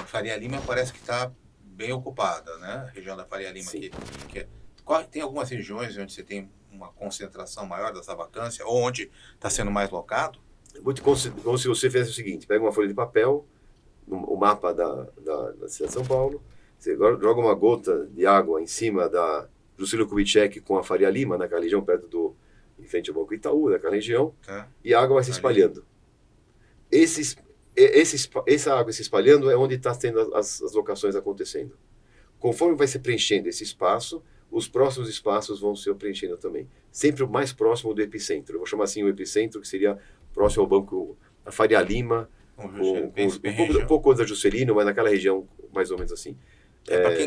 Faria Lima parece que está bem ocupada, né? A região da Faria Lima Sim. aqui. Tem algumas regiões onde você tem uma concentração maior dessa vacância, ou onde está sendo mais locado? Como se você fizesse o seguinte: pega uma folha de papel, o mapa da cidade de São Paulo, você joga uma gota de água em cima da Juscelino Kubitschek com a Faria Lima, naquela região em frente ao Banco Itaú, naquela região, Tá? e a água vai se espalhando. Essa água se espalhando é onde está tendo as locações acontecendo. Conforme vai se preenchendo esse espaço, os próximos espaços vão se preenchendo também. Sempre o mais próximo do epicentro. Eu vou chamar assim o epicentro, que seria próximo ao Banco da Faria Lima, um pouco antes da Juscelino, mas naquela região, mais ou menos assim.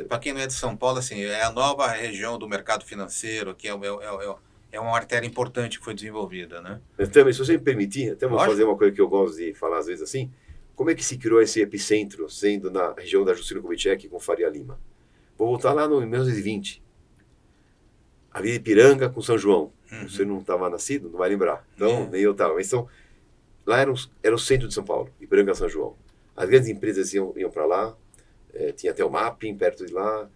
Para quem não é de São Paulo, assim, é a nova região do mercado financeiro, que é uma artéria importante que foi desenvolvida, né? Também, se você me permitir, até vou Lógico. fazer uma coisa que eu gosto de falar às vezes assim. Como é que se criou esse epicentro, sendo na região da Juscelino Kubitschek com Faria Lima? Vou voltar lá no 1920. Ali Ipiranga com São João. Uhum. Você não estava nascido, não vai lembrar. Então, nem eu estava. Então, lá era o centro de São Paulo, Ipiranga, São João. As grandes empresas iam para lá. Tinha até o Mapping perto de lá.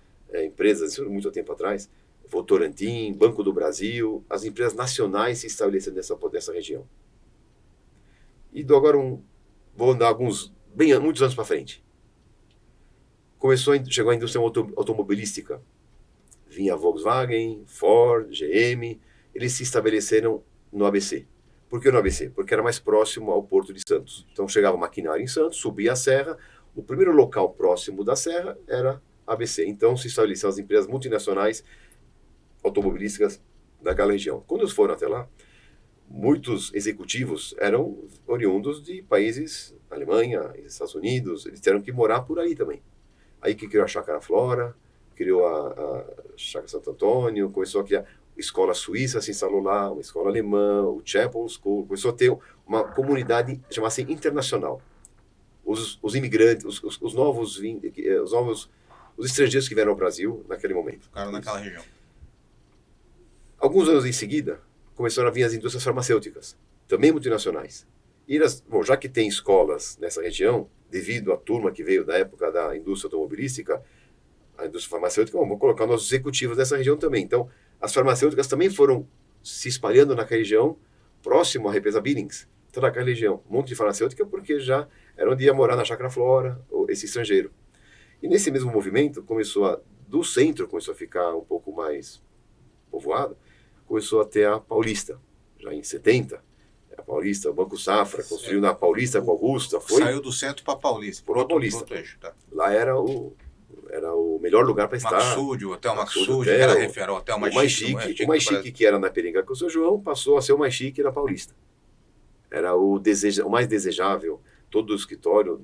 Empresas, isso muito tempo atrás. Votorantim, Banco do Brasil. As empresas nacionais se estabeleceram nessa região. E dou agora vou andar muitos anos para frente. Chegou a indústria automobilística. Vinha Volkswagen, Ford, GM, eles se estabeleceram no ABC. Por que no ABC? Porque era mais próximo ao Porto de Santos. Então chegava maquinário em Santos, subia a serra, o primeiro local próximo da serra era ABC. Então se estabeleceram as empresas multinacionais automobilísticas daquela região. Quando eles foram até lá, muitos executivos eram oriundos de países, Alemanha, Estados Unidos, eles tiveram que morar por aí também. Aí que criou a Chácara Flora, criou a Chácara Santo Antônio, começou a criar escola suíça, se instalou lá, uma escola alemã, o Chapel School, começou a ter uma comunidade, chamada-se internacional. Os imigrantes, os estrangeiros que vieram ao Brasil naquele momento. Ficaram naquela região. Alguns anos em seguida, começaram a vir as indústrias farmacêuticas, também multinacionais. E já que tem escolas nessa região, devido à turma que veio da época da indústria automobilística, a indústria farmacêutica, vamos colocar nossos executivos dessa região também. Então, as farmacêuticas também foram se espalhando naquela região, próximo à represa Billings, toda aquela região. Um monte de farmacêutica, porque já era onde ia morar na Chácara Flora, esse estrangeiro. E nesse mesmo movimento, do centro começou a ficar um pouco mais povoado, começou a ter a Paulista, já em 70. A Paulista, o Banco Safra, construiu na Paulista com Augusta. Saiu do centro para Paulista. Por outro eixo, tá? Lá era o melhor lugar para estar. Maxúdio, Hotel Maxúdio, que era referente ao hotel mais chique. O mais chique que era na Ipiranga com o São João, passou a ser o mais chique da Paulista. Era o mais desejável. Todo o escritório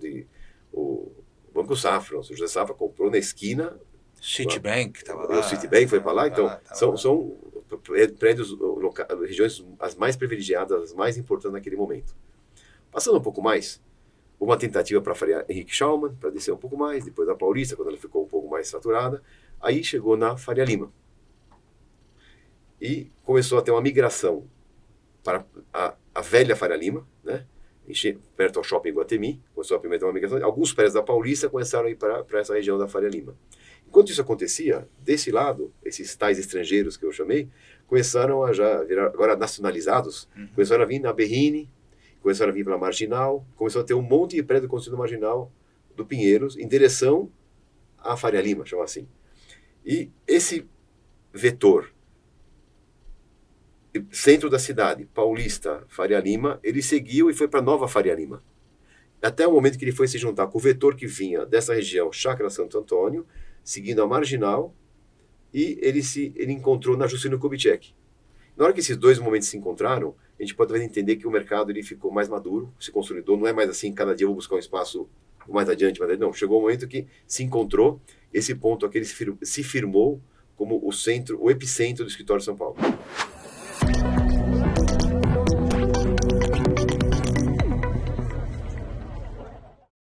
o Banco Safra, o José Safra comprou na esquina. Citibank estava lá. O Citibank foi para lá. Então, são prédios, regiões as mais privilegiadas, as mais importantes naquele momento. Passando um pouco mais, uma tentativa para a Henrique Schaumann, para descer um pouco mais, depois da Paulista, quando ela ficou um pouco mais saturada, aí chegou na Faria Lima. E começou a ter uma migração para a velha Faria Lima, né? Perto ao shopping Guatemi, começou a ter uma migração. Alguns prédios da Paulista começaram a ir para essa região da Faria Lima. Enquanto isso acontecia, desse lado, esses tais estrangeiros que eu chamei, começaram a já virar, agora nacionalizados, começaram a vir na Berrini, começaram a vir pela Marginal, começou a ter um monte de prédio construído na Marginal do Pinheiros, em direção à Faria Lima, chama assim. E esse vetor, centro da cidade, Paulista, Faria Lima, ele seguiu e foi para Nova Faria Lima. Até o momento que ele foi se juntar com o vetor que vinha dessa região, Chácara Santo Antônio, seguindo a Marginal, e ele encontrou na Juscelino Kubitschek. Na hora que esses dois momentos se encontraram, a gente pode entender que o mercado ele ficou mais maduro, se consolidou, não é mais assim, cada dia eu vou buscar um espaço mais adiante, mas não, chegou o momento que se encontrou, esse ponto aqui ele se firmou como o epicentro do escritório de São Paulo.